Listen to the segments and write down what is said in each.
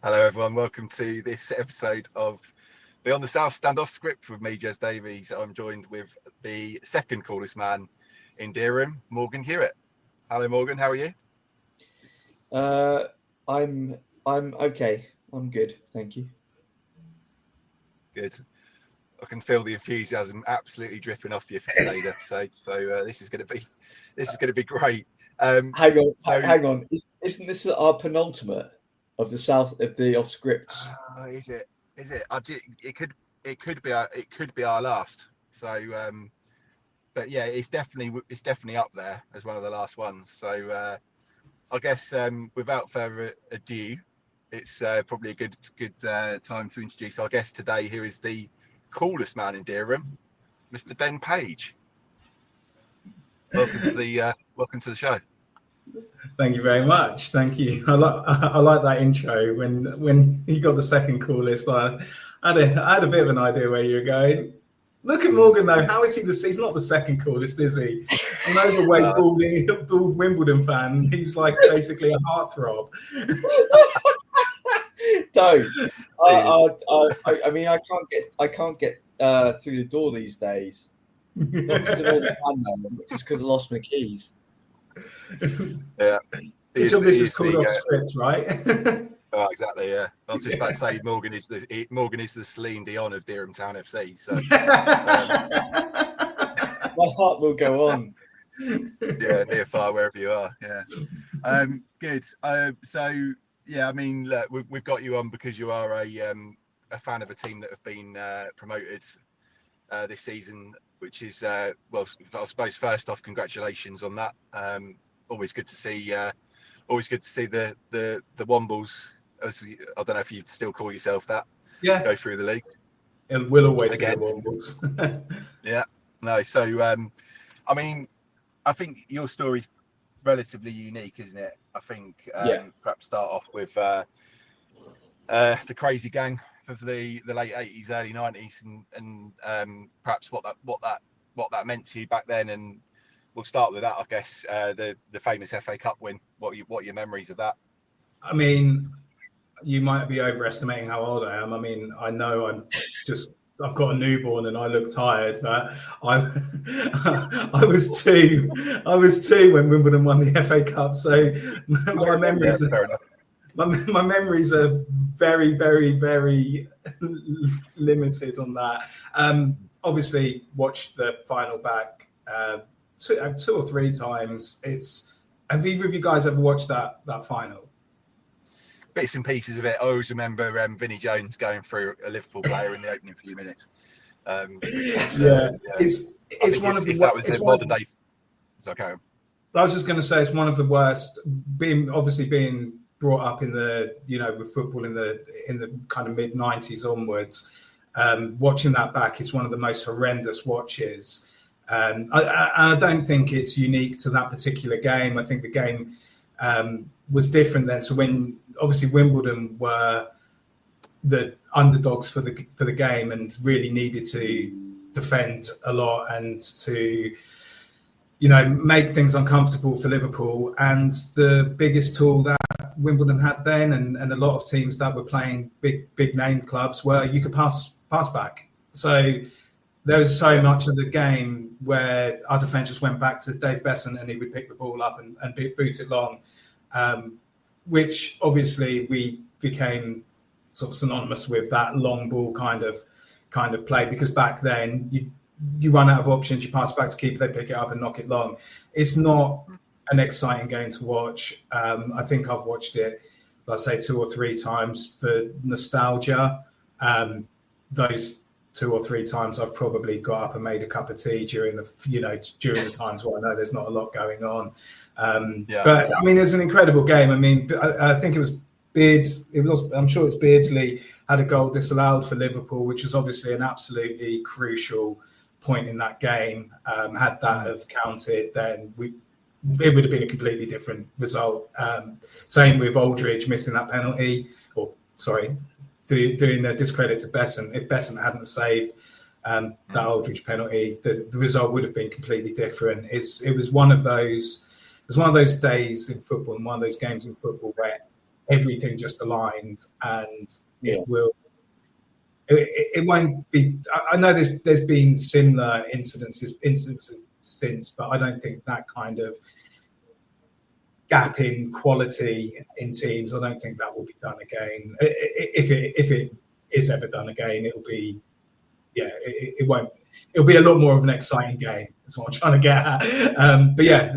Hello, everyone. Welcome to this episode of Beyond the South Standoff Script with me, Jez Davies. I'm joined with the second coolest man in Dereham, Morgan Hewitt. Hello, Morgan. How are you? I'm okay. I'm good, thank you. Good. I can feel the enthusiasm absolutely dripping off you for today, so this is going to be great. Hang on. Isn't this our penultimate of the South of the off scripts? Is it? It could be our last. So, but yeah, it's definitely up there as one of the last ones. So, I guess without further ado, it's probably a good time to introduce our guest today, who is the coolest man in Dereham, Mr. Ben Page. Welcome to the show. Thank you very much. Thank you. I like that intro. When you got the second coolest, I had a bit of an idea where you were going. Look at Morgan though. How is he he's not the second coolest, is he? An overweight, bald Wimbledon fan. He's like basically a heartthrob. Don't. I mean, I can't get through the door these days. Not because of all the fan mail, but just because I lost my keys. Yeah. Good job this is called off script, right? Oh, exactly. Yeah. I was just about to say Morgan is the Celine Dion of Dereham Town FC. So my heart will go on. Yeah, near far wherever you are. Yeah. Good. So yeah, I mean, look, we've got you on because you are a fan of a team that have been promoted this season, which is well, I suppose first off, congratulations on that. Always good to see the Wombles. I don't know if you'd still call yourself that. Yeah. Go through the leagues. It will always be the Wombles. Yeah. No. So I mean, I think your story's relatively unique, isn't it? I think perhaps start off with the crazy gang of the late 80s, early 90s, and perhaps what that meant to you back then. And we'll start with that, I guess. The famous FA Cup win. What are your memories of that? I mean, you might be overestimating how old I am. I mean, I know I've got a newborn and I look tired, but I was two. I was two when Wimbledon won the FA Cup. So my memories are very, very, very limited on that. Obviously, watched the final back two or three times. Have either of you guys ever watched that final? Bits and pieces of it. I always remember Vinnie Jones going through a Liverpool player in the opening few minutes. It's one of the. That was the modern day. Okay. I was just going to say it's one of the worst. Being brought up in the with football in the kind of mid 90s onwards, watching that back is one of the most horrendous watches. I don't think it's unique to that particular game. I think the game was different then. So when obviously Wimbledon were the underdogs for the game and really needed to defend a lot and to make things uncomfortable for Liverpool. And the biggest tool that Wimbledon had then, and a lot of teams that were playing big name clubs, were you could pass back. So there was so much of the game where our defence just went back to Dave Besson and he would pick the ball up and boot it long, which obviously we became sort of synonymous with that long ball kind of play, because back then you run out of options, you pass back to keeper, they pick it up and knock it long. It's not an exciting game to watch. I think I've watched it, let's say 2 or 3 times for nostalgia. Those 2 or 3 times I've probably got up and made a cup of tea during the times where I know there's not a lot going on. But I mean, it's an incredible game. I mean, I think it was Beards. I'm sure it's Beardsley had a goal disallowed for Liverpool, which was obviously an absolutely crucial point in that game. Had that have counted, then it would have been a completely different result. Same with Aldridge missing that penalty, doing a discredit to Besson. If Besson hadn't saved that Aldridge penalty, the result would have been completely different. It was one of those days in football and one of those games in football where everything just aligned, and it will. It won't be. I know there's been similar incidents since, but I don't think that kind of gap in quality in teams, I don't think that will be done again. If it is ever done again, it'll be, it won't. It'll be a lot more of an exciting game. That's what I'm trying to get at. But yeah,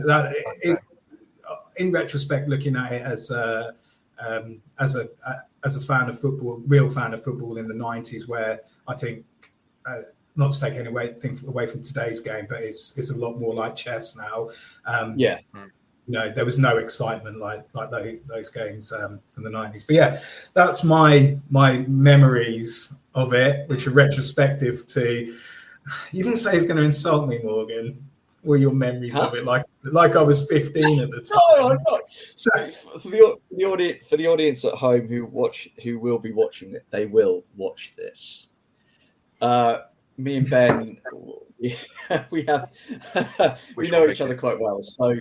in retrospect, looking at it as a fan of football, real fan of football in the 90s, where I think, not to take anything away from today's game, but it's a lot more like chess now. There was no excitement like those games from the 90s. But yeah, that's my memories of it, which are retrospective to. You didn't say he's going to insult me, Morgan. Were your memories of it like I was 15 at the time? No, I'm not. So for the audience at home who will be watching it, they will watch this. Me and Ben, we know each other quite well, so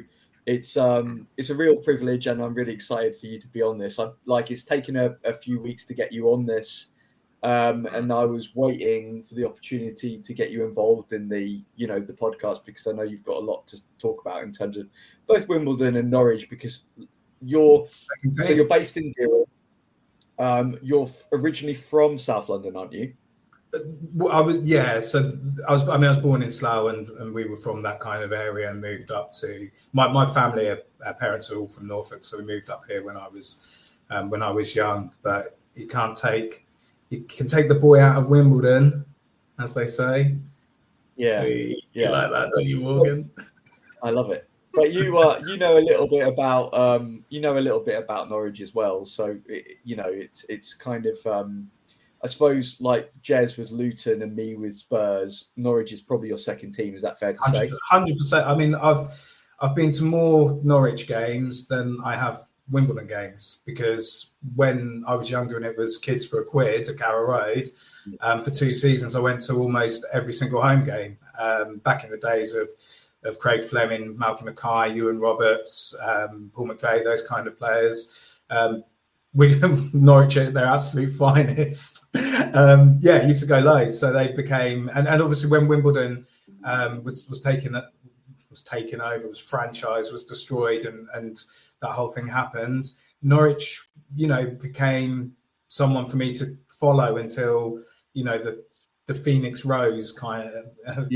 it's a real privilege, and I'm really excited for you to be on this. It's taken a few weeks to get you on this. And I was waiting for the opportunity to get you involved in the podcast, because I know you've got a lot to talk about in terms of both Wimbledon and Norwich, because you're based in Durham. You're originally from South London, aren't you? I was born in Slough, and we were from that kind of area and moved up to my family. Our parents are all from Norfolk, so we moved up here when I was young. But you can take the boy out of Wimbledon, as they say. Yeah, you like that, don't you, Morgan? I love it. But you know a little bit about Norwich as well. So it's kind of I suppose like Jez was Luton and me with Spurs. Norwich is probably your second team. Is that fair to say? 100%. I mean, I've been to more Norwich games than I have Wimbledon games, because when I was younger and it was kids for £1 at Carrow Road, for 2 seasons I went to almost every single home game. Back in the days of Craig Fleming, Malcolm Mackay, Ewan Roberts, Paul McVeigh, those kind of players. Norwich at their absolute finest. Used to go loads. So they became, and obviously when Wimbledon was taken over, was franchised, was destroyed, and that whole thing happened, Norwich, became someone for me to follow until, the phoenix rose kind of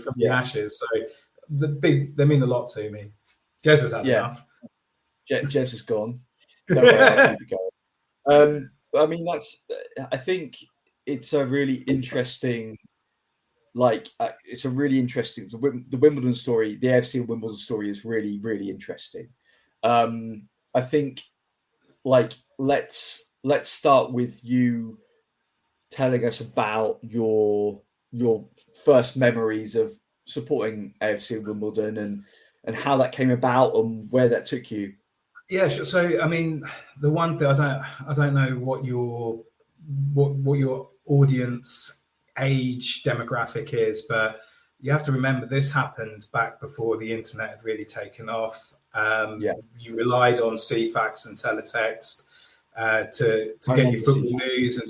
from the ashes. So they mean a lot to me. Jez has had enough. Jez is gone. Don't worry, I'll keep it going. I think it's a really interesting, the Wimbledon story, the AFC Wimbledon story is really, really interesting. I think, let's start with you telling us about your first memories of supporting AFC Wimbledon and how that came about and where that took you. Yeah, sure. So I mean, the one thing I don't know what your audience age demographic is, but you have to remember this happened back before the internet had really taken off. You relied on CFAX and teletext to get your football news and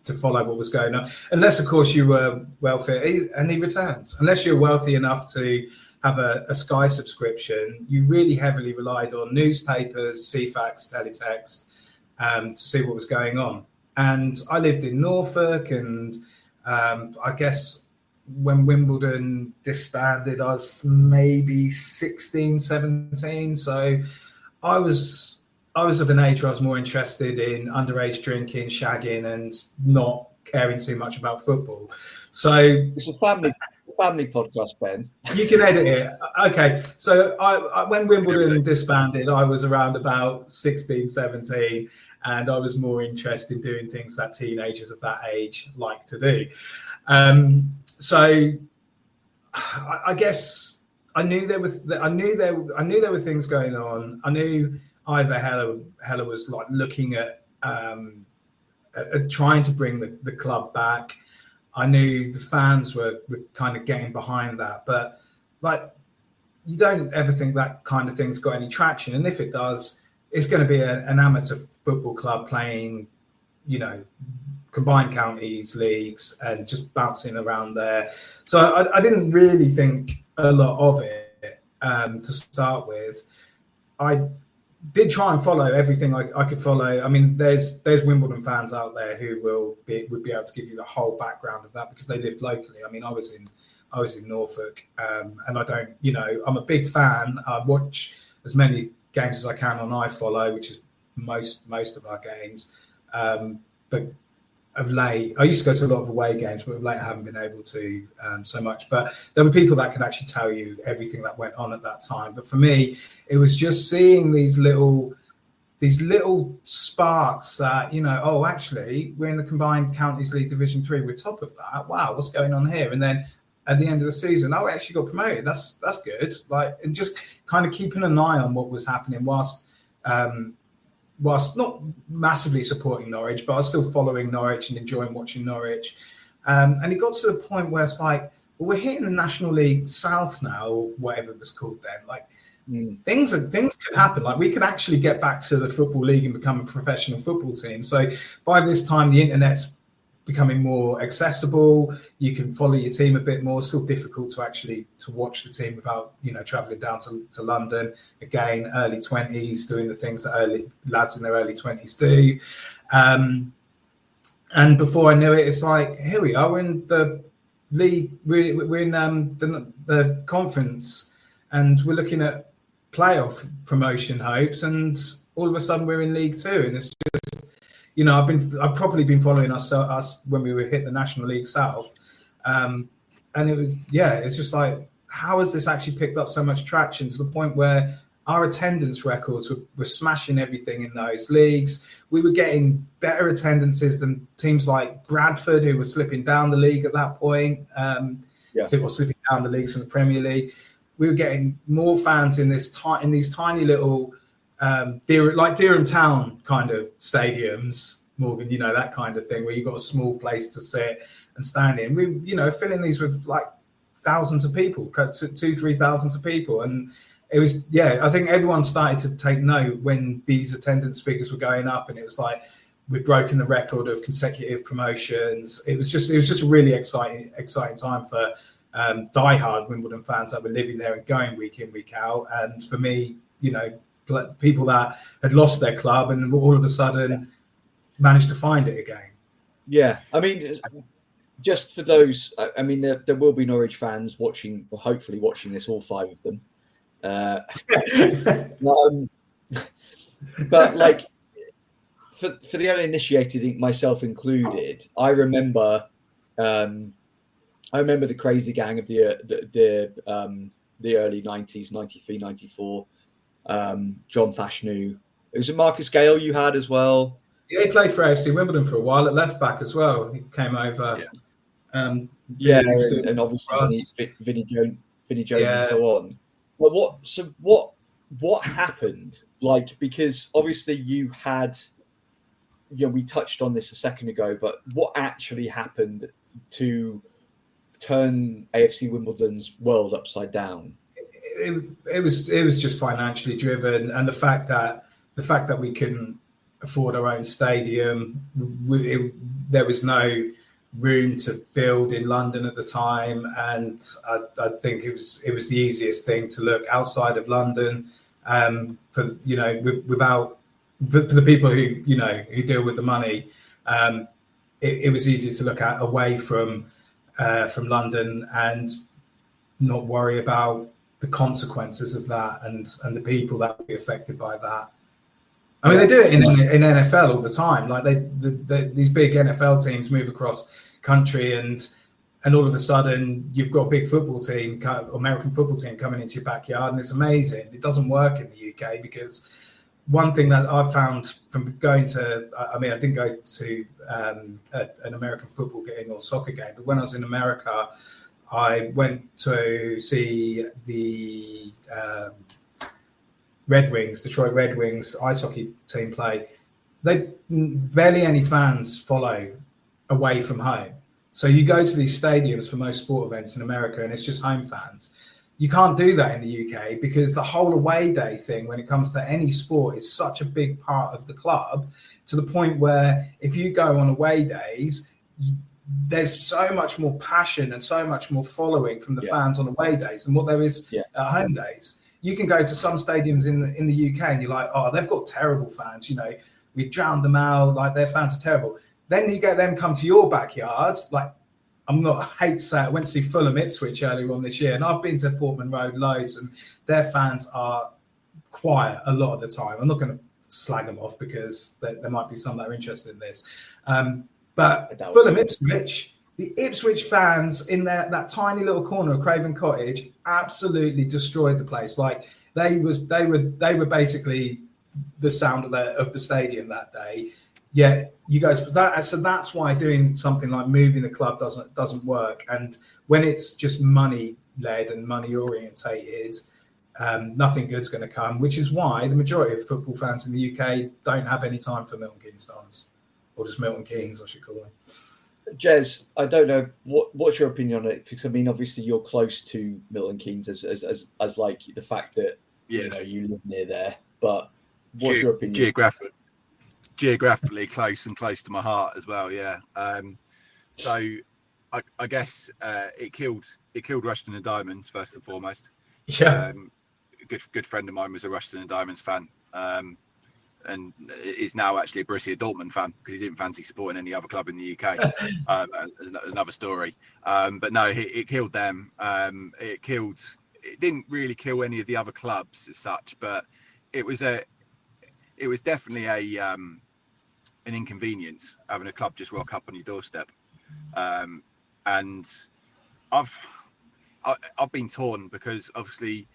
to follow what was going on. Unless, of course, you were wealthy, and he returns. Unless you're wealthy enough to have a Sky subscription, you really heavily relied on newspapers, CFAX, teletext, to see what was going on. And I lived in Norfolk, and I guess when Wimbledon disbanded, I was maybe 16, 17. So I was of an age where I was more interested in underage drinking, shagging, and not caring too much about football. So it's a family podcast, Ben. You can edit it. Okay. So I when Wimbledon disbanded, I was around about 16, 17, and I was more interested in doing things that teenagers of that age like to do. So I guess I knew there were things going on. I knew Ivor Heller was like looking at trying to bring the club back. I knew the fans were kind of getting behind that, but you don't ever think that kind of thing's got any traction. And if it does, it's going to be an amateur football club playing, combined counties leagues and just bouncing around there. So I didn't really think a lot of it to start with. I did try and follow everything I could follow. I mean, there's Wimbledon fans out there who would be able to give you the whole background of that because they lived locally. I mean, I was in Norfolk, and I don't, I'm a big fan. I watch as many games as I can on iFollow, which is most of our games. But of late, I used to go to a lot of away games, but of late I haven't been able to so much. But there were people that could actually tell you everything that went on at that time. But for me, it was just seeing these little sparks that, actually, we're in the Combined Counties League Division 3. We're top of that. Wow, what's going on here? And then at the end of the season, we actually got promoted. That's good. And just kind of keeping an eye on what was happening whilst not massively supporting Norwich, but I was still following Norwich and enjoying watching Norwich. And it got to the point where it's like, well, we're hitting the National League South now, or whatever it was called then. Things could happen. Like, we could actually get back to the Football League and become a professional football team. So by this time, the internet's becoming more accessible. You can follow your team a bit more. It's still difficult to watch the team without, traveling down to London. Again, early 20s, doing the things that lads in their early 20s do. And before I knew it, it's like, here we are, we're in the league, we're in the conference, and we're looking at playoff promotion hopes, and all of a sudden we're in League Two, and it's just, I've probably been following us when we were hit the National League South, and it's just like, how has this actually picked up so much traction to the point where our attendance records were smashing everything in those leagues. We were getting better attendances than teams like Bradford, who were slipping down the league at that point, slipping down the leagues from the Premier League. We were getting more fans in these tiny little Durham Town kind of stadiums, Morgan, that kind of thing, where you got a small place to sit and stand in. We, filling these with like thousands of people, 2,000-3,000 of people. And it was, I think everyone started to take note when these attendance figures were going up, and it was like, we'd broken the record of consecutive promotions. It was just a really exciting time for diehard Wimbledon fans that were living there and going week in, week out. And for me, people that had lost their club and all of a sudden managed to find it again. Yeah, I mean, just for those, I mean, there will be Norwich fans watching, or hopefully watching this, all 5 of them. But like, for the uninitiated, myself included, I remember the crazy gang of the early 90s, 93, 94. John Fashanu. It was a Marcus Gale you had as well. Yeah, he played for AFC Wimbledon for a while at left back as well. He came over. And obviously Vinnie Jones and so on. Well, what happened? Like, because obviously you had, we touched on this a second ago, but what actually happened to turn AFC Wimbledon's world upside down? It was just financially driven, and the fact that we couldn't afford our own stadium, there was no room to build in London at the time, and I think it was the easiest thing to look outside of London, for the people who deal with the money. It was easier to look at away from London and not worry about the consequences of that and the people that would be affected by that. I mean, they do it in NFL all the time. Like these big NFL teams move across country, and all of a sudden you've got a big football team, American football team, coming into your backyard, and it's amazing. It doesn't work in the UK because one thing that I've found from going to, I didn't go to an American football game or soccer game, but when I was in America, I went to see the Detroit Red Wings ice hockey team play. They barely any fans follow away from home. So you go to these stadiums for most sport events in America, and it's just home fans. You can't do that in the UK because the whole away day thing, when it comes to any sport, is such a big part of the club, to the point where if you go on away days, there's so much more passion and so much more following from the fans on away days than what there is at home days. You can go to some stadiums in the UK and you're like, oh, they've got terrible fans. You know, we drowned them out. Like, their fans are terrible. Then you get them come to your backyard. Like, I hate to say it, I went to see Fulham Ipswich earlier on this year, and I've been to Portman Road loads, and their fans are quiet a lot of the time. I'm not going to slag them off because there might be some that are interested in this. But Fulham Ipswich, the Ipswich fans in that tiny little corner of Craven Cottage absolutely destroyed the place. Like, they were basically the sound of the stadium that day. Yeah, you guys. So that's why doing something like moving the club doesn't work. And when it's just money led and money orientated, nothing good's going to come. Which is why the majority of football fans in the UK don't have any time for Milton Keynes fans, or just Milton Keynes, I should call them. Jez, I don't know what's your opinion on it, because I mean, obviously you're close to Milton Keynes as like the fact that you know you live near there. But what's your opinion? Geographically close to my heart as well. Yeah. So I guess it killed Rushden and Diamonds first and foremost. Yeah. A good friend of mine was a Rushden and Diamonds fan. And is now actually a Borussia Dortmund fan because he didn't fancy supporting any other club in the UK. Another story. But no, it killed them. It didn't really kill any of the other clubs as such, but it was definitely an inconvenience having a club just rock up on your doorstep. And I've been torn because obviously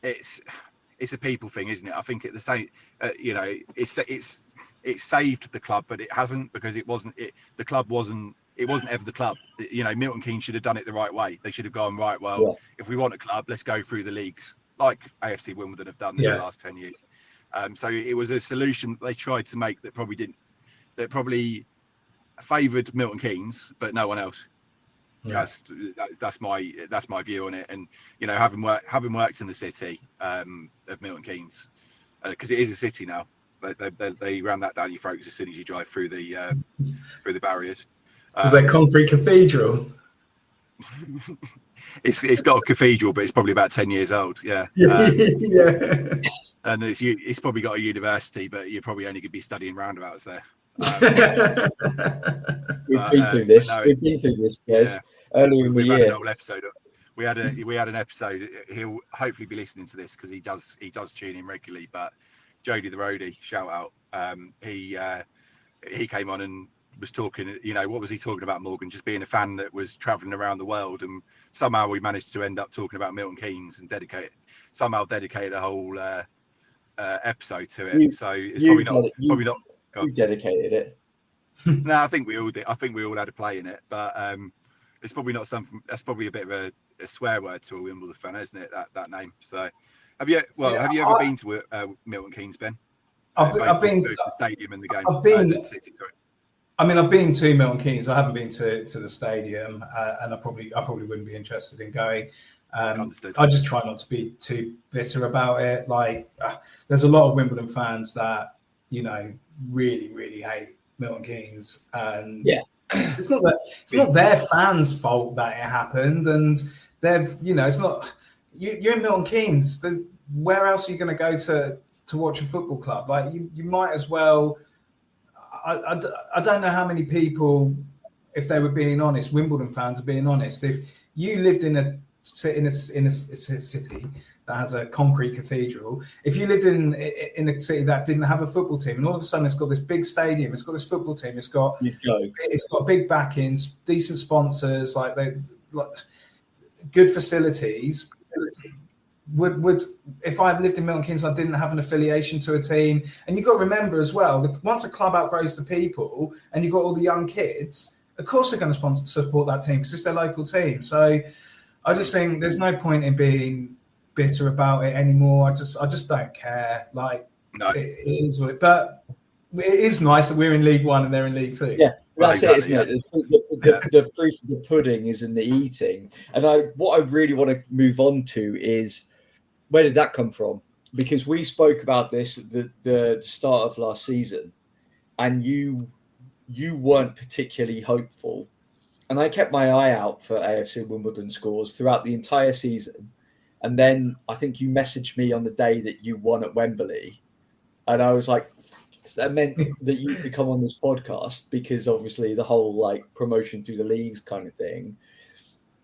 it's a people thing, isn't it? I think the same, it saved the club, but it hasn't, because it wasn't ever the club. You know, Milton Keynes should have done it the right way. They should have gone, right, well, if we want a club, let's go through the leagues like AFC Wimbledon have done in the last 10 years. So it was a solution they tried to make that probably favoured Milton Keynes, but no one else. Yeah. That's my view on it. And you know, having worked in the city of Milton Keynes, because it is a city now. They ram that down your throat as soon as you drive through the barriers. Is that concrete cathedral? It's got a cathedral, but it's probably about 10 years old. Yeah. Yeah. And it's probably got a university, but you're probably only going to be studying roundabouts there. We've been through this. We've been through this, guys. Yeah. Earlier in the year. Had an old episode. We had an episode. He'll hopefully be listening to this because he does tune in regularly. But Jody the roadie, shout out. He came on and was talking. You know, what was he talking about, Morgan? Just being a fan that was travelling around the world, and somehow we managed to end up talking about Milton Keynes and dedicate a whole episode to it. So it's probably not. You dedicated it. No, I think we all did. I think we all had a play in it, but it's probably not something. That's probably a bit of a swear word to a Wimbledon fan, isn't it? That name. So, have you ever been to Milton Keynes, Ben? I've been to the stadium and the game. I've been to Milton Keynes. I haven't been to the stadium, and I probably wouldn't be interested in going. I just try not to be too bitter about it. Like, there's a lot of Wimbledon fans that, you know, really, really hate Milton Keynes, and it's not their fans' fault that it happened, and it's not. You're in Milton Keynes. Where else are you going to go to watch a football club? Like, you might as well. I don't know how many people, if they were being honest, Wimbledon fans are being honest. If you lived in a city that has a concrete cathedral, if you lived in a city that didn't have a football team, and all of a sudden it's got this big stadium, it's got this football team, it's got big backings, decent sponsors, like good facilities. Would if I lived in Milton Keynes, I didn't have an affiliation to a team, and you've got to remember as well that once a club outgrows the people, and you've got all the young kids, of course they're going to support that team because it's their local team. So I just think there's no point in being bitter about it anymore. I just don't care. Like, no. It is what it, but it is nice that we're in League One and they're in League Two. Yeah, That's it, isn't it? The proof of the pudding is in the eating. And what I really want to move on to is, where did that come from? Because we spoke about this at the start of last season, and you weren't particularly hopeful. And I kept my eye out for AFC Wimbledon scores throughout the entire season. And then I think you messaged me on the day that you won at Wembley. And I was like, that meant that you could come on this podcast, because obviously the whole like promotion through the leagues kind of thing.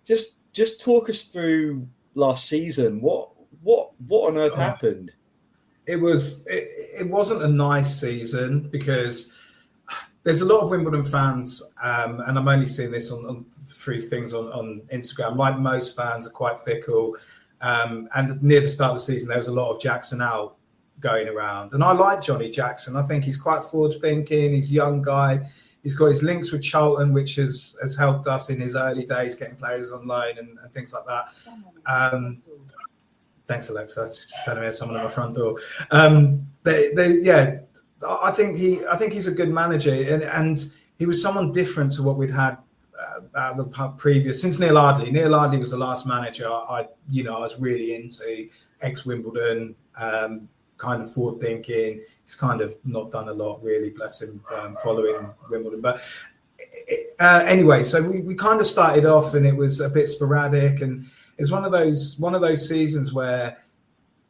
Just talk us through last season. What on earth happened? It wasn't a nice season, because there's a lot of Wimbledon fans, and I'm only seeing this on through things on Instagram. Like most fans, are quite fickle. And near the start of the season, there was a lot of Jackson out going around. And I like Johnny Jackson. I think he's quite forward-thinking. He's a young guy. He's got his links with Charlton, which has helped us in his early days, getting players on loan and things like that. Thanks, Alexa. She's just telling me there's someone at my front door. I think he's a good manager, and he was someone different to what we'd had the previous, since Neil Ardley. Neil Ardley was the last manager I was really into, ex-Wimbledon, kind of forward thinking. He's kind of not done a lot, really, bless him, following Wimbledon. But anyway, so we kind of started off, and it was a bit sporadic, and it's one of those seasons where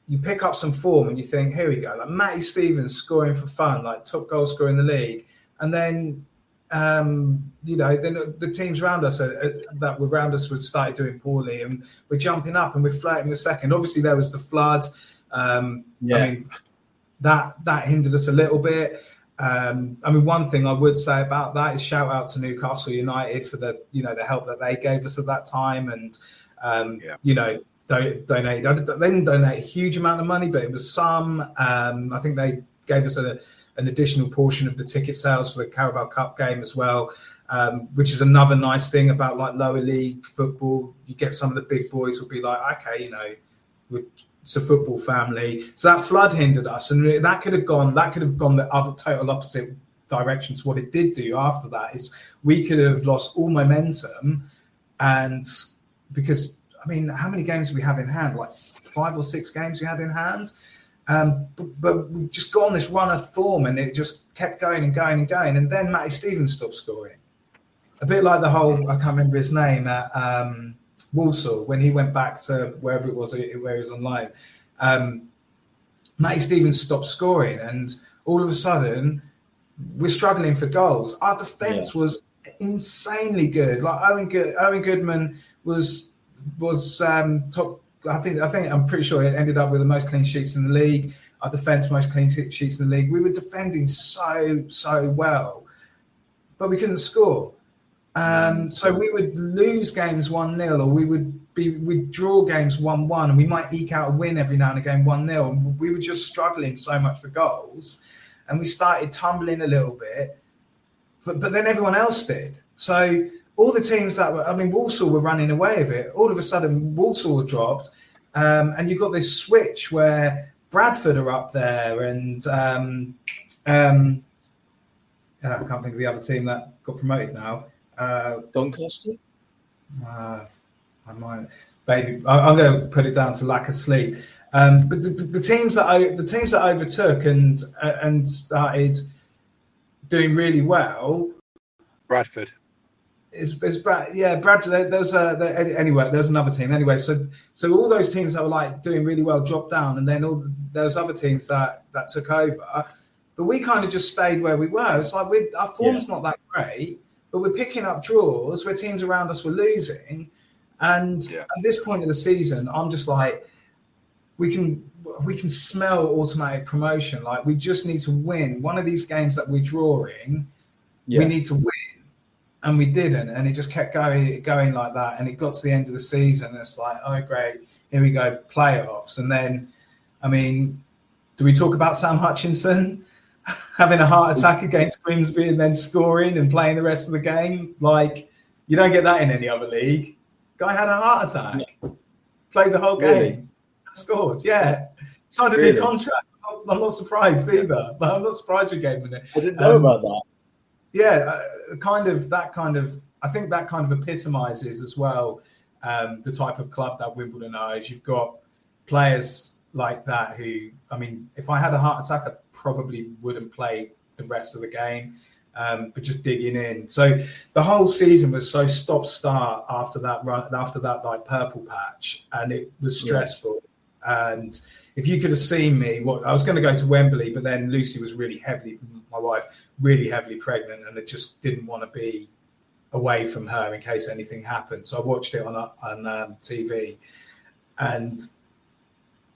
you pick up some form and you think, here we go, like Matty Stevens scoring for fun, like top goal scorer in the league, and then then the teams around us that were around us would start doing poorly, and we're jumping up and we're flirting with second. Obviously, there was the flood. I mean, that hindered us a little bit. One thing I would say about that is shout out to Newcastle United for the help that they gave us at that time, and donate. They didn't donate a huge amount of money, but it was some. I think they gave us an additional portion of the ticket sales for the Carabao Cup game as well, which is another nice thing about like lower league football. You get some of the big boys will be like, okay, it's a football family. So that flood hindered us, and that could have gone the other total opposite direction to what it did do after that. Is we could have lost all momentum, and because how many games do we have in hand? Like 5 or 6 games we had in hand. But we just got on this run of form, and it just kept going and going and going. And then Matty Stevens stopped scoring. A bit like the whole, I can't remember his name, at Walsall, when he went back to wherever it was, where he was on loan. Matty Stevens stopped scoring, and all of a sudden, we're struggling for goals. Our defence was insanely good. Like Owen Goodman was top. I think I'm pretty sure it ended up with the most clean sheets in the league. Our defence most clean sheets in the league. We were defending so well, but we couldn't score. So we would lose games 1-0, or we'd draw games 1-1, and we might eke out a win every now and again 1-0. And we were just struggling so much for goals, and we started tumbling a little bit, but then everyone else did. So all the teams that were, Walsall were running away with it. All of a sudden, Walsall dropped, and you got this switch where Bradford are up there, and I can't think of the other team that got promoted now. Doncaster? I might, baby. I'm going to put it down to lack of sleep. But the teams that overtook and started doing really well. Bradford. Bradford. There's another team. Anyway, so all those teams that were like doing really well dropped down, and then all those other teams that took over. But we kind of just stayed where we were. It's like our form's not that great, but we're picking up draws where teams around us were losing. And at this point of the season, I'm just like, we can smell automatic promotion. Like, we just need to win one of these games that we're drawing. We need to win. And we didn't, and it just kept going like that. And it got to the end of the season, and it's like, oh, great, here we go, playoffs. And then, do we talk about Sam Hutchinson having a heart attack against Grimsby and then scoring and playing the rest of the game? Like, you don't get that in any other league. Guy had a heart attack, played the whole game, scored. Signed a new contract. I'm not surprised either. But I'm not surprised we gave him it. I didn't know about that. Yeah, I think that kind of epitomizes as well the type of club that Wimbledon are. Is you've got players like that who, I mean, if I had a heart attack, I probably wouldn't play the rest of the game, but just digging in. So the whole season was so stop-start after that like purple patch, and it was stressful. Yeah. And if you could have seen me, I was going to go to Wembley, but then Lucy was my wife, really heavily pregnant, and I just didn't want to be away from her in case anything happened. So I watched it on TV, and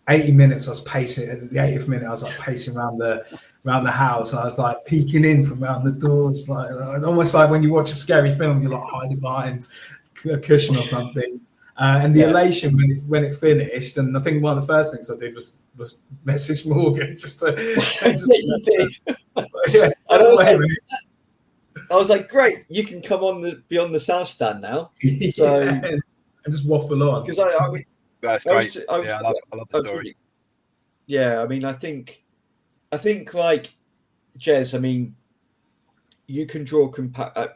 80 minutes I was pacing. At the 80th minute, I was like pacing around the house, and I was like peeking in from around the doors, like almost like when you watch a scary film, you're like hiding behind a cushion or something. And the elation when it finished, and I think one of the first things I did was message Morgan just to. You did. Yeah, I was like, great, you can come on the Beyond the South stand now. So and just waffle on. Because that's great. I love the story. Yeah, I mean, I think like Jez, I mean, you can draw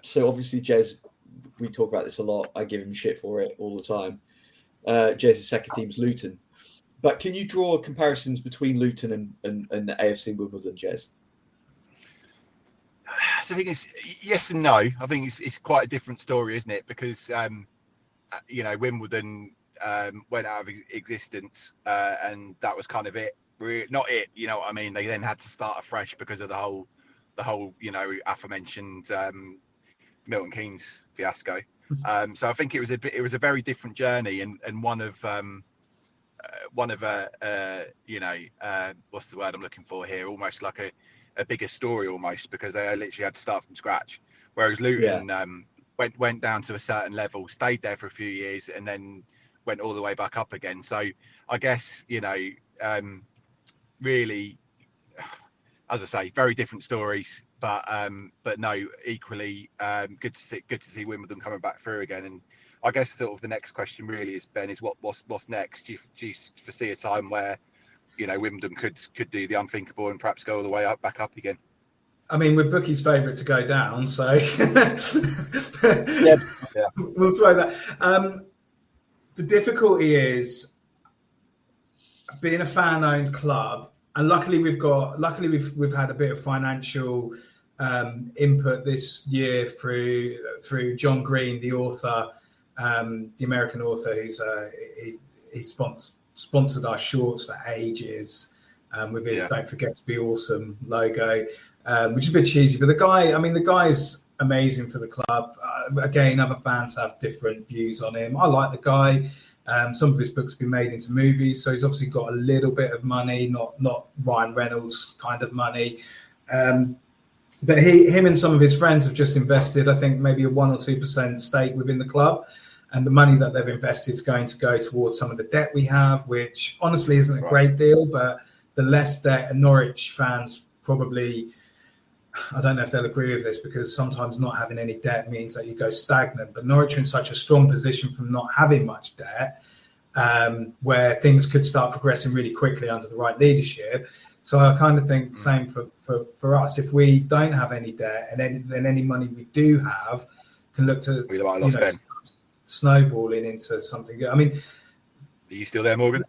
so obviously Jez, we talk about this a lot. I give him shit for it all the time. Jez's second team's Luton. But can you draw comparisons between Luton and the AFC Wimbledon, Jez? So I think it's yes and no. I think it's quite a different story, isn't it? Because Wimbledon went out of existence, and that was kind of it. Not it, you know what I mean? They then had to start afresh because of the whole aforementioned Milton Keynes fiasco. So I think it was a very different journey, and one of what's the word I'm looking for here? Almost like a bigger story, almost, because they literally had to start from scratch. Whereas Luton went down to a certain level, stayed there for a few years, and then went all the way back up again. So I guess really, as I say, very different stories. But no, equally good to see Wimbledon coming back through again. And I guess sort of the next question really is, Ben, is what's next? Do you foresee a time where Wimbledon could do the unthinkable and perhaps go all the way back up again? I mean, we're Bookie's favourite to go down, so we'll throw that. The difficulty is being a fan-owned club, and luckily we've had a bit of financial input this year through John Green, the author, the American author, he sponsored our shorts for ages with his "Don't Forget to Be Awesome" logo, which is a bit cheesy, but the guy's amazing for the club. Again, other fans have different views on him. I like the guy. Some of his books have been made into movies, so he's obviously got a little bit of money, not Ryan Reynolds kind of money. But him and some of his friends have just invested, I think, maybe a 1 or 2% stake within the club. And the money that they've invested is going to go towards some of the debt we have, which honestly isn't a great deal. But the less debt, and Norwich fans probably, I don't know if they'll agree with this, because sometimes not having any debt means that you go stagnant. But Norwich are in such a strong position from not having much debt, where things could start progressing really quickly under the right leadership. So I kind of think the same for us. If we don't have any debt, and then any money we do have can look to snowballing into something good. I mean, are you still there, Morgan?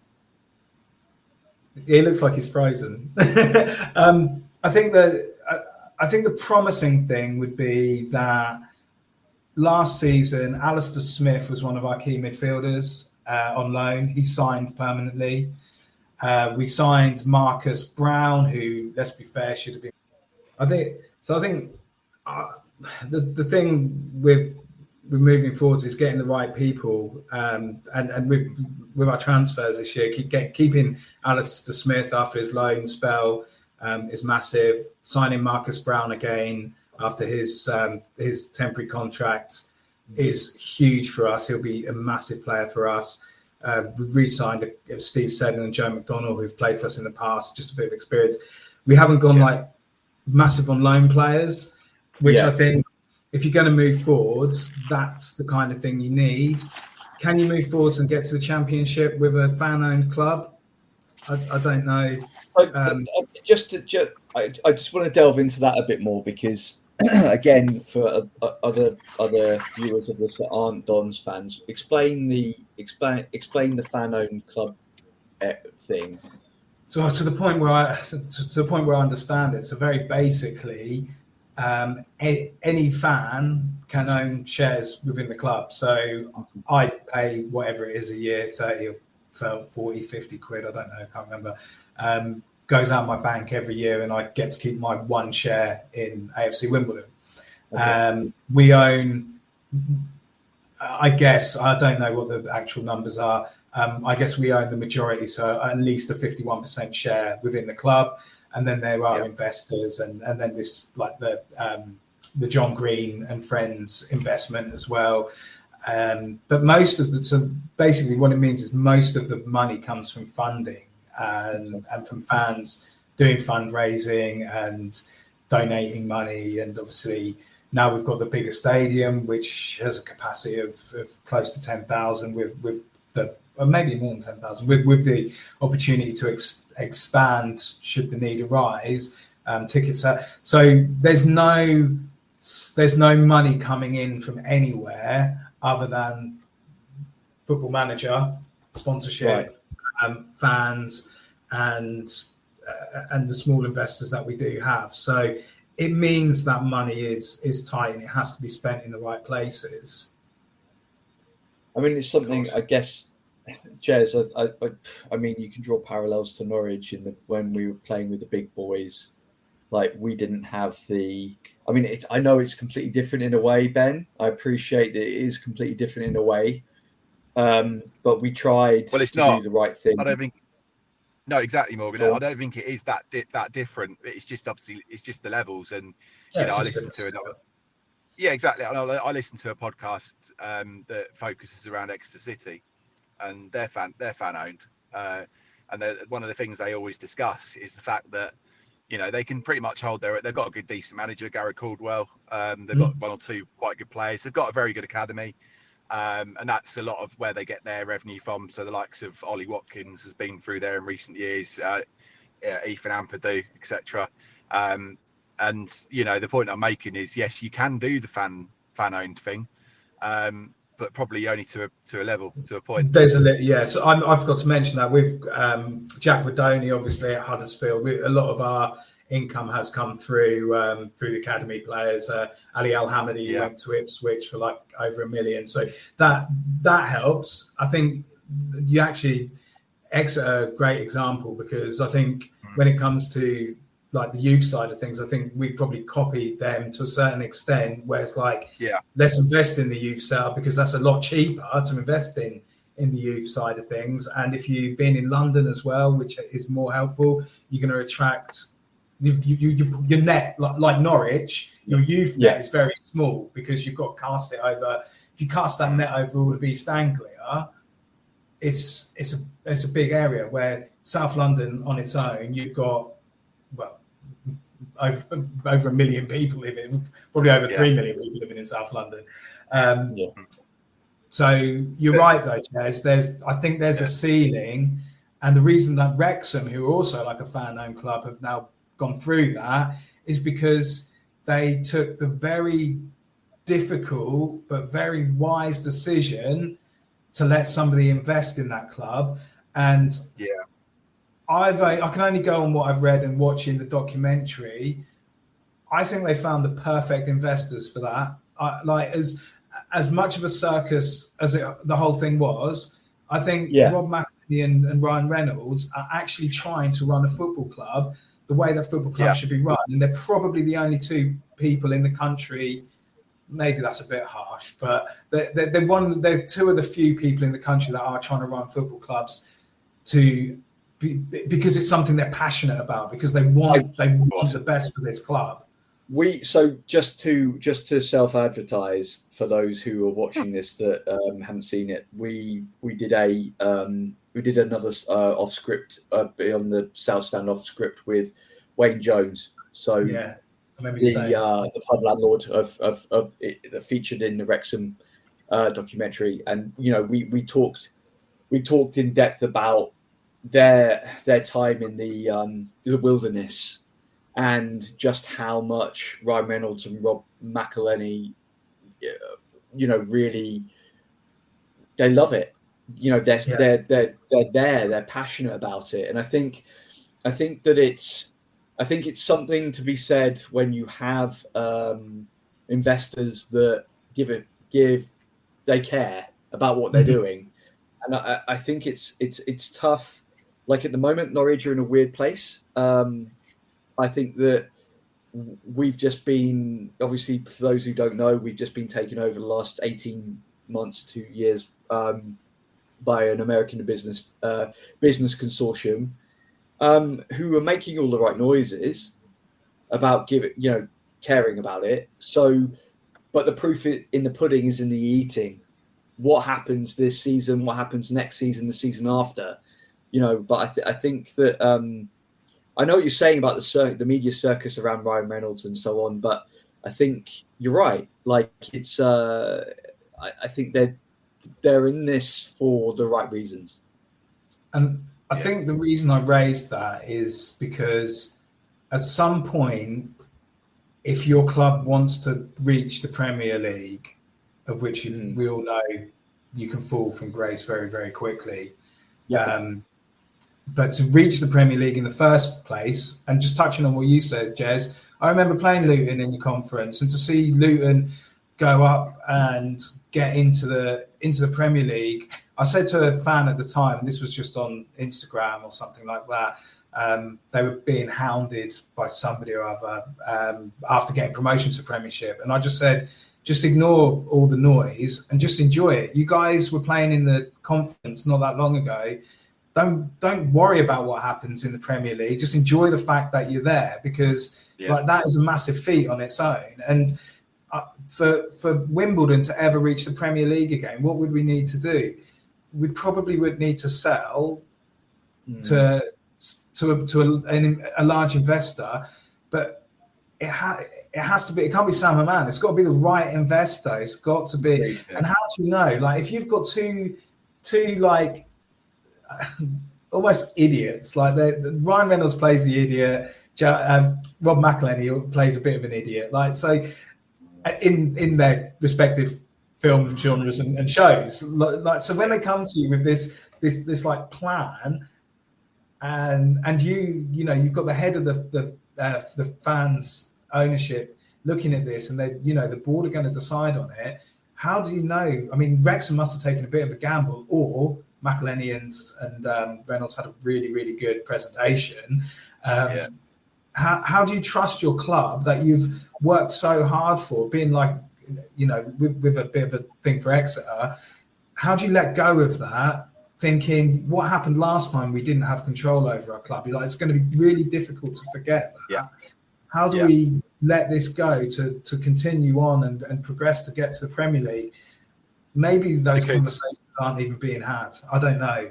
He looks like he's frozen. I think the promising thing would be that last season, Alistair Smith was one of our key midfielders on loan. He signed permanently. We signed Marcus Brown, who, let's be fair, should have been. I think the thing with moving forwards is getting the right people, and with our transfers this year, keeping Alistair Smith after his loan spell is massive. Signing Marcus Brown again after his temporary contract is huge for us. He'll be a massive player for us. We re-signed Steve Seddon and Joe McDonnell, who've played for us in the past, just a bit of experience. We haven't gone like massive on loan players, which I think if you're going to move forwards, that's the kind of thing you need. Can you move forwards and get to the Championship with a fan-owned club? I don't know. I just want to delve into that a bit more, because again, for other viewers of this that aren't Dons fans, explain the fan-owned club thing. So to the point where I understand it. So very basically, any fan can own shares within the club. So I pay whatever it is a year, 30 or 40, 50 quid, I don't know, I can't remember. Goes out my bank every year, and I get to keep my one share in AFC Wimbledon. Okay. We own, I guess, I don't know what the actual numbers are. I guess we own the majority, so at least a 51% share within the club. And then there are investors, and then this, like the John Green and Friends investment as well. But most of so basically what it means is most of the money comes from funding and from fans doing fundraising and donating money. And obviously now we've got the bigger stadium, which has a capacity of close to 10,000 with the, or maybe more than 10,000, with the opportunity to expand should the need arise. Tickets are, so there's no money coming in from anywhere other than Football Manager, sponsorship, fans, and the small investors that we do have. So it means that money is tight and it has to be spent in the right places. I mean, it's something, I guess, Jez, I mean, you can draw parallels to Norwich when we were playing with the big boys. Like, we didn't have the... I mean, I know it's completely different in a way, Ben. I appreciate that it is completely different in a way. But we tried to do the right thing. I don't think... No, exactly, Morgan. I don't think it is that different. It's just, obviously, it's just the levels. And, you know, I listened to another... Yeah, exactly. I listened to a podcast that focuses around Exeter City, and they're fan owned. And one of the things they always discuss is the fact that, you know, they can pretty much hold they've got a good, decent manager, Gary Caldwell. They've got one or two quite good players. They've got a very good academy. And that's a lot of where they get their revenue from. So the likes of Ollie Watkins has been through there in recent years, Ethan Ampadu, etc. And, you know, the point I'm making is, yes, you can do the fan-owned thing, but probably only to a level, to a point. There's so I forgot to mention that with Jack Rodoni, obviously at Huddersfield, a lot of our income has come through the academy players. Ali Al-Hamidi went to Ipswich for like over $1 million, so that helps. I think you actually Exeter a great example, because I think when it comes to like the youth side of things, I think we probably copied them to a certain extent, where it's like, let's invest in the youth setup because that's a lot cheaper to invest in the youth side of things. And if you've been in London as well, which is more helpful, you're going to attract your net, like Norwich, your youth net is very small because you've got to cast it over. If you cast that net over all of East Anglia, it's a big area, where South London on its own, you've got, well, over 1 million people living, probably over 3 million people living in South London. So you're right though, Jez. I think there's a ceiling, and the reason that Wrexham, who are also like a fan-owned club, have now gone through that is because they took the very difficult but very wise decision to let somebody invest in that club. And I can only go on what I've read and watching the documentary. I think they found the perfect investors for that. Like as much of a circus as the whole thing was, I think Rob McElhenney and Ryan Reynolds are actually trying to run a football club the way that football clubs should be run. And they're probably the only two people in the country. Maybe that's a bit harsh, but they're two of the few people in the country that are trying to run football clubs because it's something they're passionate about, because they want the best for this club. So just to self-advertise for those who are watching this that haven't seen it, we did another off script Beyond the South Stand off script with Wayne Jones. So the pub landlord of it, featured in the Wrexham documentary, and you know we talked in depth about their time in the wilderness and just how much Ryan Reynolds and Rob McElhenney, really, they love it. They're there, they're passionate about it, and I think that it's something to be said when you have investors that they care about what they're doing, and I think it's tough. Like at the moment, Norwich are in a weird place. I think that we've just been, obviously, for those who don't know, we've just been taken over the last 18 months, 2 years, by an American business consortium, who are making all the right noises about caring about it. So, but the proof in the pudding is in the eating. What happens this season? What happens next season? The season after? But I think that I know what you're saying about the media circus around Ryan Reynolds and so on. But I think you're right. Like it's, I think they're in this for the right reasons. And I think the reason I raised that is because at some point, if your club wants to reach the Premier League, of which we all know you can fall from grace very, very quickly. But to reach the Premier League in the first place, and just touching on what you said, Jez, I remember playing Luton in the conference, and to see Luton go up and get into the Premier League, I said to a fan at the time, and this was just on Instagram or something like that, they were being hounded by somebody or other after getting promotion to Premiership, and I just said, just ignore all the noise and just enjoy it. You guys were playing in the conference not that long ago. Don't worry about what happens in the Premier League. Just enjoy the fact that you're there, because like that is a massive feat on its own. And for Wimbledon to ever reach the Premier League again, what would we need to do? We probably would need to sell to a large investor, but it has to be. It can't be Sam Haman. It's got to be the right investor. It's got to be. And how do you know? Like if you've got two like almost idiots, like Ryan Reynolds plays the idiot, Rob McElhenney plays a bit of an idiot. Like so, in their respective film genres and shows. Like so, when they come to you with this like plan, and you've got the head of the fans' ownership looking at this, and the board are going to decide on it. How do you know? I mean, Wrexham must have taken a bit of a gamble, or McElhenney and Reynolds had a really, really good presentation. How do you trust your club that you've worked so hard for, being like, with a bit of a thing for Exeter? How do you let go of that, thinking what happened last time we didn't have control over our club? It's going to be really difficult to forget that. How do we let this go to continue on and progress to get to the Premier League? Maybe those conversations aren't even being had. I don't know.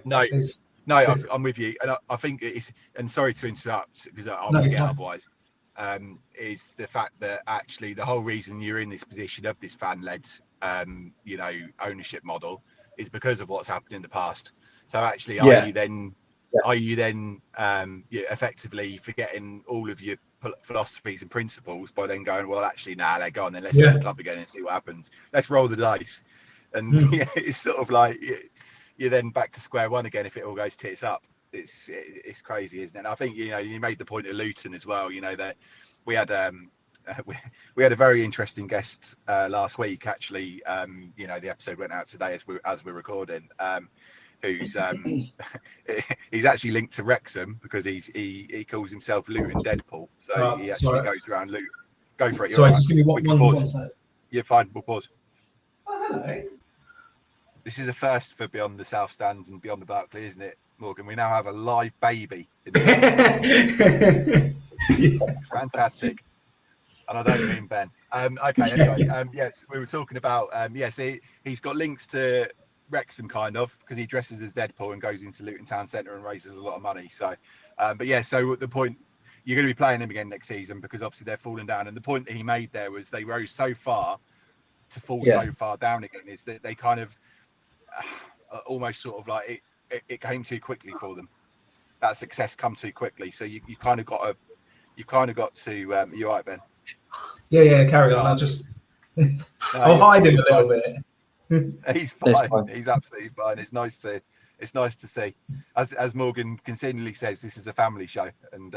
I'm with you, and I think it's. And sorry to interrupt because I'll forget otherwise. Is the fact that actually the whole reason you're in this position of this fan-led, ownership model is because of what's happened in the past. So actually, are you then effectively forgetting all of your philosophies and principles by then going, well, actually, let's go on then, let's see the club again and see what happens. Let's roll the dice. And it's sort of like you're then back to square one again if it all goes tits up. It's crazy, isn't it? And I think you made the point of Luton as well. That we had we had a very interesting guest last week. Actually, the episode went out today as we're recording. Who's he's actually linked to Wrexham because he calls himself Luton Deadpool. So he actually goes around Luton. Go for it. Sorry, just give me one second. You're fine. We'll pause. Oh, hello. This is a first for Beyond the South Stands and Beyond the Barclay, isn't it, Morgan? We now have a live baby. Fantastic. And I don't mean Ben. Okay, anyway. Yes, we were talking about, he's got links to Wrexham kind of, because he dresses as Deadpool and goes into Luton Town Centre and raises a lot of money. So, so the point, you're going to be playing him again next season because obviously they're falling down. And the point that he made there was they rose so far to fall so far down again is that they kind of almost sort of like it came too quickly for them. That success come too quickly. So you kind of got to you've kind of got to. You're right, Ben. Yeah, carry on. I'll hide him a little bit. He's fine. He's absolutely fine. It's nice to see. As Morgan continually says, this is a family show, and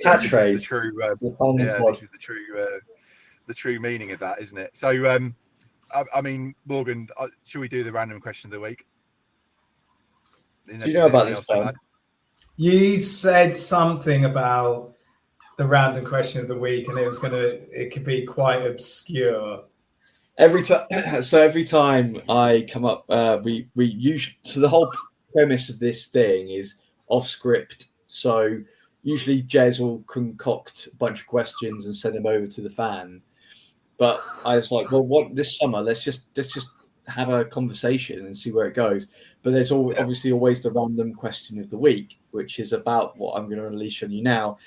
catchphrase. This is the true meaning of that, isn't it? So, I mean, Morgan, should we do the random question of the week? Do you know about this, Ben? You said something about the random question of the week, and it could be quite obscure. Every time I come up, we usually, so the whole premise of this thing is off script. So usually Jez will concoct a bunch of questions and send them over to the fan. But I was like, well, what this summer? Let's just have a conversation and see where it goes. But there's obviously always the random question of the week, which is about what I'm going to unleash on you now.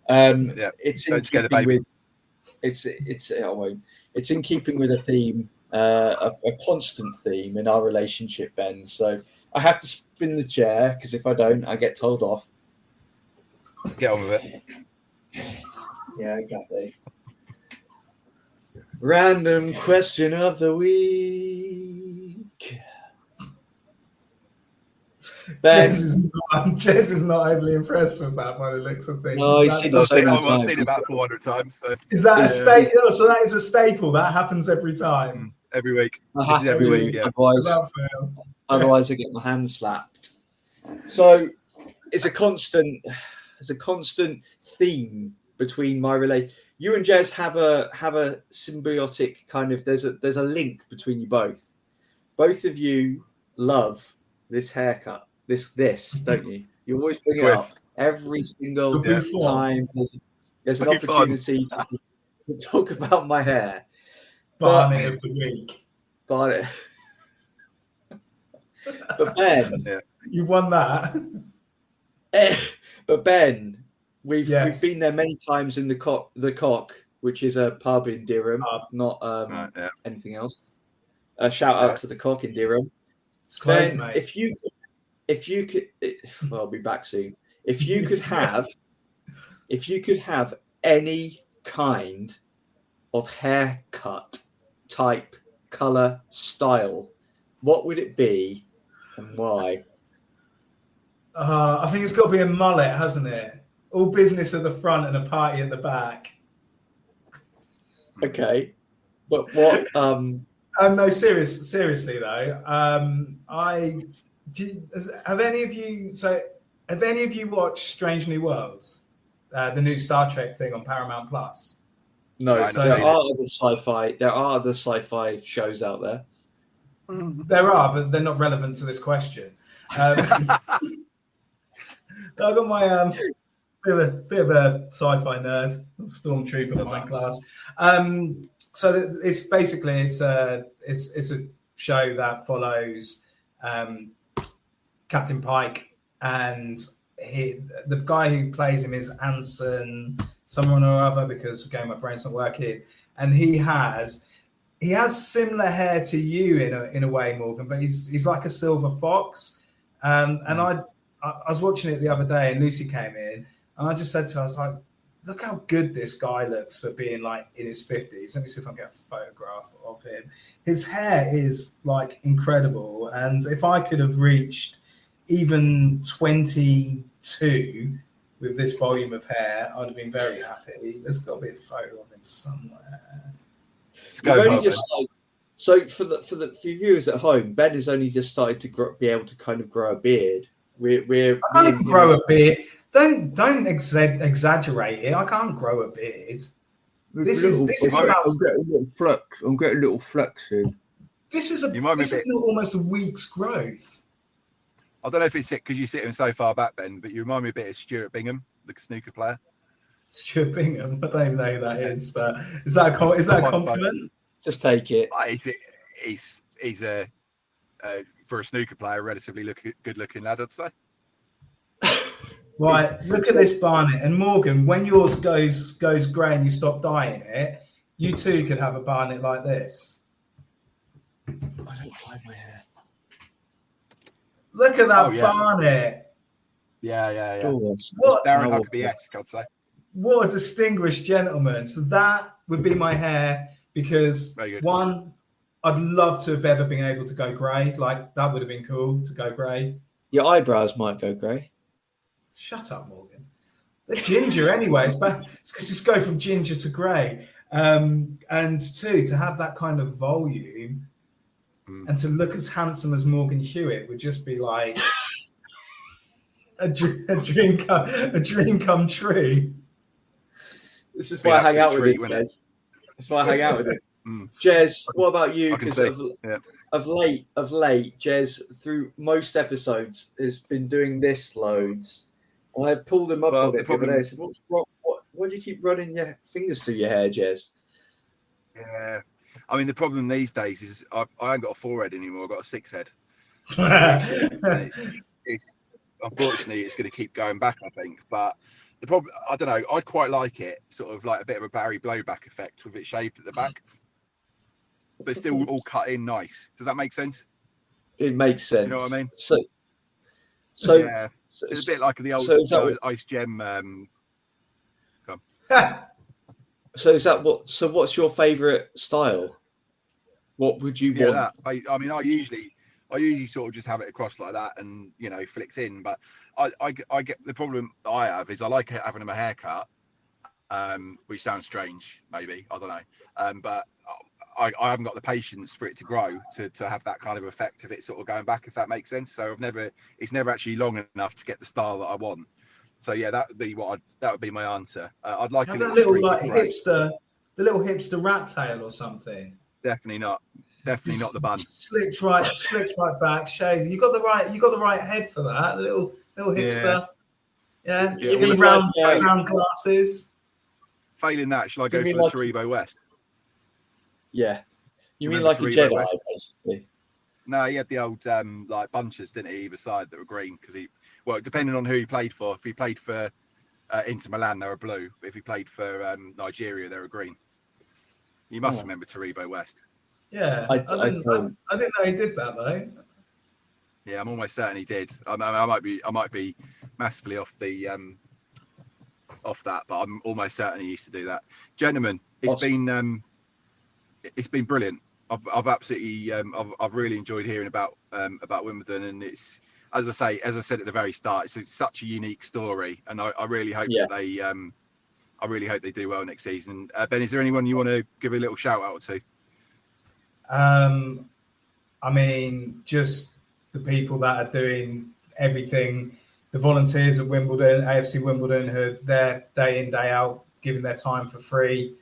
It's in keeping with it's in keeping with a theme, a constant theme in our relationship, Ben. So I have to spin the chair because if I don't, I get told off. Get on with it. Yeah, exactly. Random question of the week. Jez is not overly impressed with that by the looks of things. No, I've seen it about 400 times. So. Is that a staple? So that is a staple. That happens every time. Every week. Every week. Yeah. Otherwise, I get my hand slapped. So it's a constant theme between my relationship. You and Jez have a symbiotic kind of. There's a link between you both. Both of you love this haircut. This, don't you? You always bring it up every single time. There's an opportunity to talk about my hair. Barney of the week. But Ben, you won that. But Ben, we've been there many times in the Cock, which is a pub in Durham, not anything else. A shout out to the Cock in Durham. It's close, Ben, mate. If you could, well, I'll be back soon. If you could have any kind of haircut, type, color, style, what would it be and why? I think it's got to be a mullet, hasn't it? All business at the front and a party at the back. Okay, but what? No, seriously though. Have any of you watched Strange New Worlds, the new Star Trek thing on Paramount Plus? No, so there are other sci-fi shows out there. There are, but they're not relevant to this question. I got my bit of a sci-fi nerd, stormtrooper in my class. So it's basically it's a show that follows Captain Pike, and the guy who plays him is Anson someone or other, because again my brain's not working, and he has similar hair to you in a way, Morgan, but he's like a silver fox. And I was watching it the other day, and Lucy came in, and I just said to her, I was like, look how good this guy looks for being like in his 50s. Let me see if I can get a photograph of him. His hair is like incredible. And if I could have reached even 22 with this volume of hair, I'd have been very happy. There's got to be a photo of him somewhere. So for the viewers at home, Ben has only just started to be able to kind of grow a beard. I can't grow a beard. Don't exaggerate it. I can't grow a beard. This is about. I'm getting a little flex here. This is almost a week's growth. I don't know if it's because you sit him so far back, Ben, but you remind me a bit of Stuart Bingham, the snooker player. Stuart Bingham. I don't even know who that is, but is that a compliment? Just take it. He's a for a snooker player, relatively good-looking lad, I'd say. Right, look at this Barnet. And Morgan, when yours goes grey and you stop dyeing it, you too could have a Barnet like this. I don't dye my hair. Look at that Barnet. Yeah. Oh, What? Darren Huckabee-esque, I'd say. What a distinguished gentleman. So that would be my hair because, Very good. one, I'd love to have ever been able to go grey. Like, that would have been cool to go grey. Your eyebrows might go grey. Shut up, Morgan. They're ginger anyway. It's because just go from ginger to grey. And two, to have that kind of volume and to look as handsome as Morgan Hewitt would just be like a dream come true. This is why I hang out with him, Jez. That's why I hang out with him. Jez, what about you? Because of late, Jez, through most episodes, has been doing this loads. I pulled him up on it the other day. I said, "What's wrong? Why do you keep running your fingers through your hair, Jez?" Yeah, I mean the problem these days is I ain't got a forehead anymore. I've got a six head. It's unfortunately it's going to keep going back, I think. But the problem, I don't know. I'd quite like it, sort of like a bit of a Barry Blowback effect with it shaved at the back, but still all cut in nice. Does that make sense? It makes sense. You know what I mean? So yeah, it's a bit like the old Ice Gem. So is that what? So what's your favourite style? What would you want? I mean, I usually sort of just have it across like that, and flicks in. But I get the problem I have is I like having my haircut, which sounds strange, maybe I don't know, but I haven't got the patience for it to grow to have that kind of effect of it sort of going back, if that makes sense. So it's never actually long enough to get the style that I want. So yeah, that would be my answer. I'd like a little like hipster, the little hipster rat tail or something. Definitely not the bun. Slicked right back, shaved. You got the right head for that. Little hipster. Yeah. You mean round glasses. Failing that, shall I go for the Taribo West? Yeah. You mean like a Jedi, basically? No, he had the old like bunches, didn't he, either side that were green because depending on who he played for. If he played for Inter Milan, they were blue. But if he played for Nigeria, they were green. You must remember Taribo West. Yeah, I didn't know he did that though. Yeah, I'm almost certain he did. I might be massively off that, but I'm almost certain he used to do that. Gentlemen, it's been brilliant. I've absolutely I've really enjoyed hearing about Wimbledon, and it's as I said at the very start, it's such a unique story, and I really hope that they do well next season. Ben, is there anyone you want to give a little shout out to? I mean, just the people that are doing everything, the volunteers at Wimbledon, AFC Wimbledon, who are there day in, day out, giving their time for free.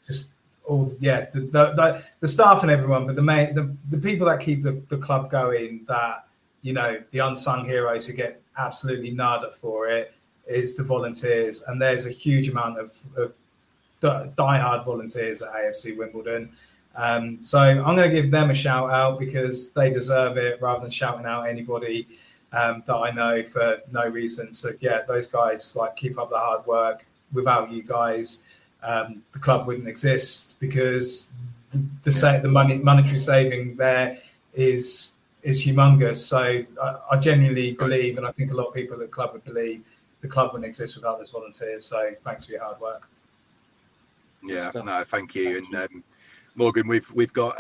Just all, the staff and everyone, but the people that keep the club going, that, the unsung heroes who get absolutely nada for it, is the volunteers. And there's a huge amount of diehard volunteers at AFC Wimbledon. So I'm going to give them a shout out because they deserve it, rather than shouting out anybody that I know for no reason. So yeah, those guys keep up the hard work. Without you guys, the club wouldn't exist, because the monetary saving there is humongous. So I genuinely believe, and I think a lot of people at the club would believe, the club wouldn't exist without those volunteers. So thanks for your hard work. Yeah, no, thank you. And Morgan, we've got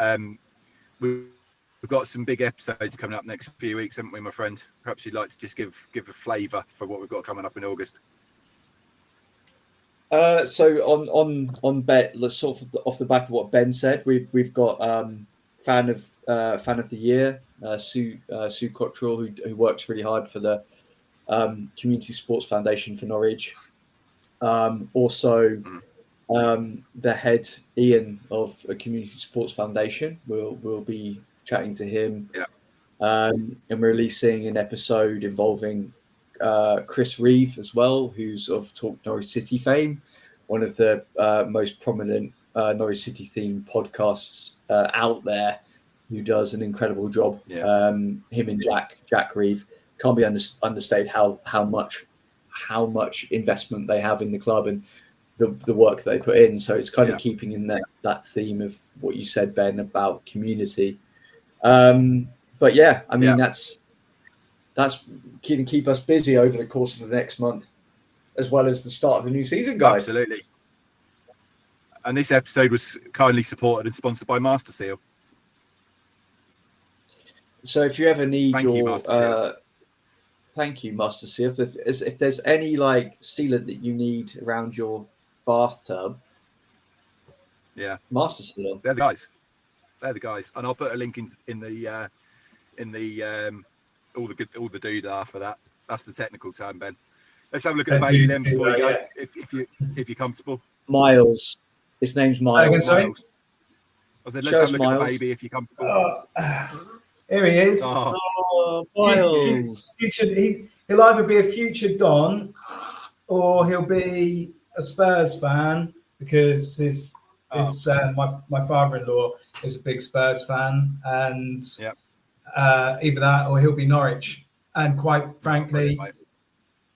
some big episodes coming up next few weeks, haven't we, my friend? Perhaps you'd like to just give a flavour for what we've got coming up in August. So on Bet, let's sort of off the back of what Ben said, we've got fan of the year, Sue Cottrell, who works really hard for the Community Sports Foundation for Norwich. Also, the head Ian of a Community Sports Foundation. We'll be chatting to him. Yeah. And we're releasing an episode involving Chris Reeve as well, who's of Talk Norwich City fame, one of the most prominent Norwich City themed podcasts out there, who does an incredible job. Yeah. Him and Jack Reeve, can't be understated how much investment they have in the club and the work they put in. So it's kind of keeping in that theme of what you said, Ben, about community. But yeah, I mean, that's that's going to keep us busy over the course of the next month, as well as the start of the new season, guys. Absolutely. And this episode was kindly supported and sponsored by Master Seal. So if you ever need Thank you, Master Seal. Thank you, Master Seal. If there's any like sealant that you need around your bathtub, yeah, Master Seal. They're the guys. And I'll put a link in the all the doodah for that. That's the technical term, Ben. Let's have a look at the baby then before you go. Yeah. If you're comfortable. Miles. His name's Miles. Miles. I said, let's have a look at the baby if you're comfortable. Here he is. Oh, Miles. He'll either be a future Don or he'll be a Spurs fan because my father-in-law is a big Spurs fan, and either that or he'll be Norwich. And quite frankly,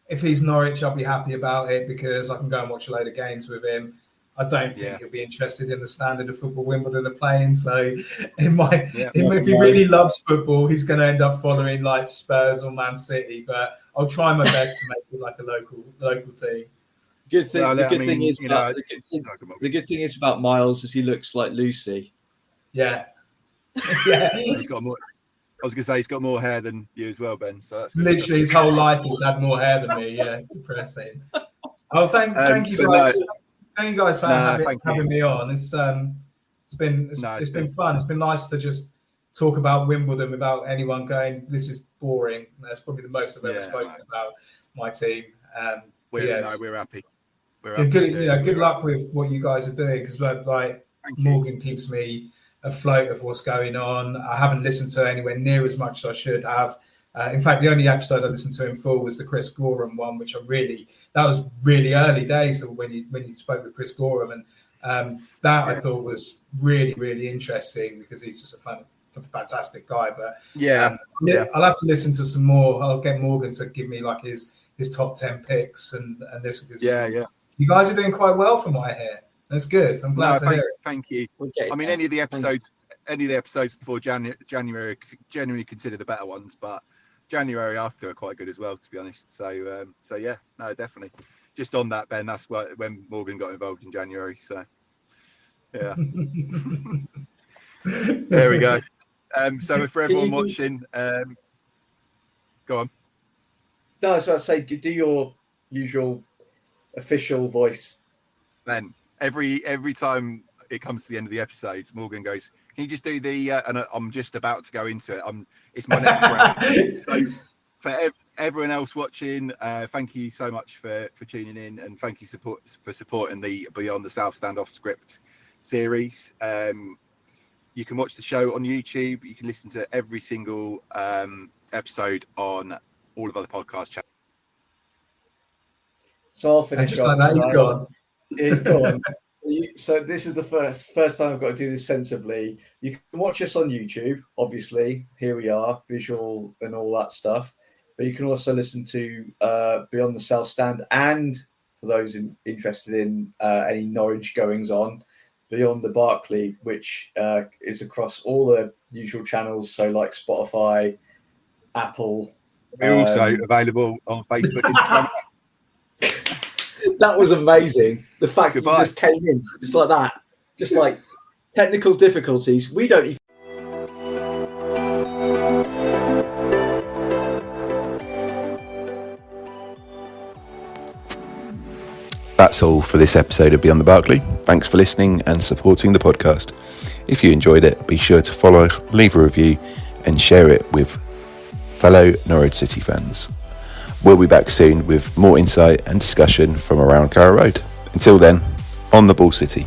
if he's Norwich, I'll be happy about it because I can go and watch a load of games with him. I don't think he'll be interested in the standard of football Wimbledon are playing. So if he really loves football, he's going to end up following like Spurs or Man City. But I'll try my best to make it like a local team. Good thing. The good thing is about Miles is he looks like Lucy. Yeah. He's got more. I was going to say he's got more hair than you as well, Ben. So that's literally his whole life he's had more hair than me. Yeah, depressing. Oh, thank you guys. Thank you guys for having me on. It's been fun. It's been nice to just talk about Wimbledon without anyone going, this is boring. That's probably the most I've ever spoken about my team. We're happy. Good luck with what you guys are doing because Morgan keeps me afloat of what's going on. I haven't listened to anywhere near as much as I should have. In fact, the only episode I listened to in full was the Chris Gorham one, which that was really early days when you spoke with Chris Gorham, and I thought was really, really interesting because he's just a fantastic guy. But I'll have to listen to some more. I'll get Morgan to give me like his top 10 picks and this. You guys are doing quite well from what I hear. That's good. I'm glad to hear it. Thank you. I mean, any of the episodes before January generally consider the better ones, but January after are quite good as well, to be honest. So definitely. Just on that, Ben, that's when Morgan got involved in January. So, yeah. There we go. So for everyone watching, go on. No, I was about to say, do your usual official voice. Ben, every time it comes to the end of the episode, Morgan goes, "Can you just do the?" And I'm just about to go into it. It's my next break. So for everyone else watching, thank you so much for tuning in, and thank you for supporting the Beyond the South Standoff script series. You can watch the show on YouTube. You can listen to every single episode on all of other podcast channels. So I'll finish just like that. He's gone. He's gone. So this is the first time I've got to do this sensibly. You can watch us on YouTube, obviously. Here we are, visual and all that stuff. But you can also listen to Beyond the South Stand, and for those interested in any Norwich goings on, Beyond the Barclay, which is across all the usual channels, so like Spotify, Apple. We're also available on Facebook, Instagram. That was amazing. The fact that you just came in just like that, just like technical difficulties. We don't even. That's all for this episode of Beyond the Barclay. Thanks for listening and supporting the podcast. If you enjoyed it, be sure to follow, leave a review, and share it with fellow Norwich City fans. We'll be back soon with more insight and discussion from around Carrow Road. Until then, on the Ball City.